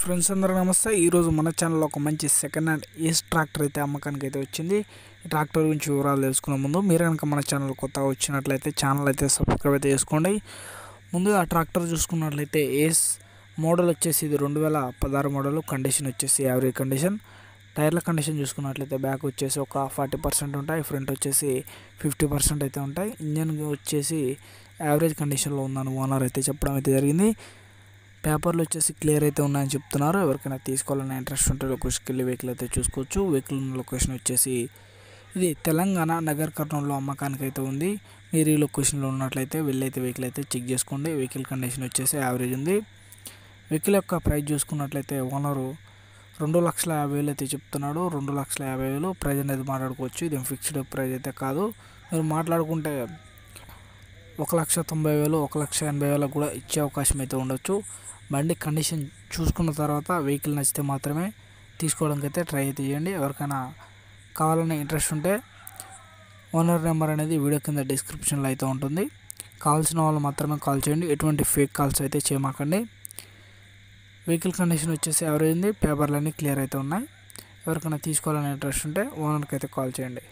Friends అందరూ నమస్తే. ఈరోజు మన ఛానల్లో ఒక మంచి సెకండ్ హ్యాండ్ ఏస్ ట్రాక్టర్ అయితే అమ్మకానికి అయితే వచ్చింది. ఈ ట్రాక్టర్ గురించి వివరాలు తెలుసుకునే ముందు మీరు కనుక మన ఛానల్ కొత్తగా వచ్చినట్లయితే ఛానల్ అయితే సబ్స్క్రైబ్ అయితే చేసుకోండి. ముందుగా ఆ ట్రాక్టర్ చూసుకున్నట్లయితే ఏస్ మోడల్ వచ్చేసి ఇది 2016 మోడల్. కండిషన్ వచ్చేసి యావరేజ్ కండిషన్. టైర్ల కండిషన్ చూసుకున్నట్లయితే బ్యాక్ వచ్చేసి ఒక 40% ఉంటాయి, ఫ్రంట్ వచ్చేసి 50% అయితే ఉంటాయి. ఇంజన్ వచ్చేసి యావరేజ్ కండిషన్లో ఉందని ఓనర్ అయితే చెప్పడం అయితే జరిగింది. పేపర్లు వచ్చేసి క్లియర్ అయితే ఉన్నాయని చెప్తున్నారు. ఎవరికైనా తీసుకోవాలనే ఇంట్రెస్ట్ ఉంటే లొకేషన్కి వెళ్ళి వెహికల్ అయితే చూసుకోవచ్చు. వెహికల్ ఉన్న లొకేషన్ వచ్చేసి ఇది తెలంగాణ నగర్ కర్నూలులో అమ్మకానికి అయితే ఉంది. మీరు ఈ లొకేషన్లో ఉన్నట్లయితే వెళ్ళైతే వెహికల్ అయితే చెక్ చేసుకోండి. వెహికల్ కండిషన్ వచ్చేసి యావరేజ్ ఉంది. వెహికల్ యొక్క ప్రైస్ చూసుకున్నట్లయితే ఓనరు 2,50,000 అయితే చెప్తున్నాడు. 2,50,000 ప్రైజ్ అనేది మాట్లాడుకోవచ్చు. ఇది ఫిక్స్డ్ ప్రైజ్ అయితే కాదు. మీరు మాట్లాడుకుంటే 1,90,000 1,80,000 కూడా ఇచ్చే అవకాశం అయితే ఉండొచ్చు. బండి కండిషన్ చూసుకున్న తర్వాత వెహికల్ నచ్చితే మాత్రమే తీసుకోవడానికి అయితే ట్రై అయితే చేయండి. ఎవరికైనా కావాలనే ఇంట్రెస్ట్ ఉంటే ఓనర్ నెంబర్ అనేది వీడియో కింద డిస్క్రిప్షన్లో అయితే ఉంటుంది. కావాల్సిన వాళ్ళు మాత్రమే కాల్ చేయండి. ఎటువంటి ఫేక్ కాల్స్ అయితే చేయమాకండి. వెహికల్ కండిషన్ వచ్చేసి యావరేజ్ ఉంది. పేపర్లన్నీ క్లియర్ అయితే ఉన్నాయి. ఎవరికైనా తీసుకోవాలనే ఇంట్రెస్ట్ ఉంటే ఓనర్కి అయితే కాల్ చేయండి.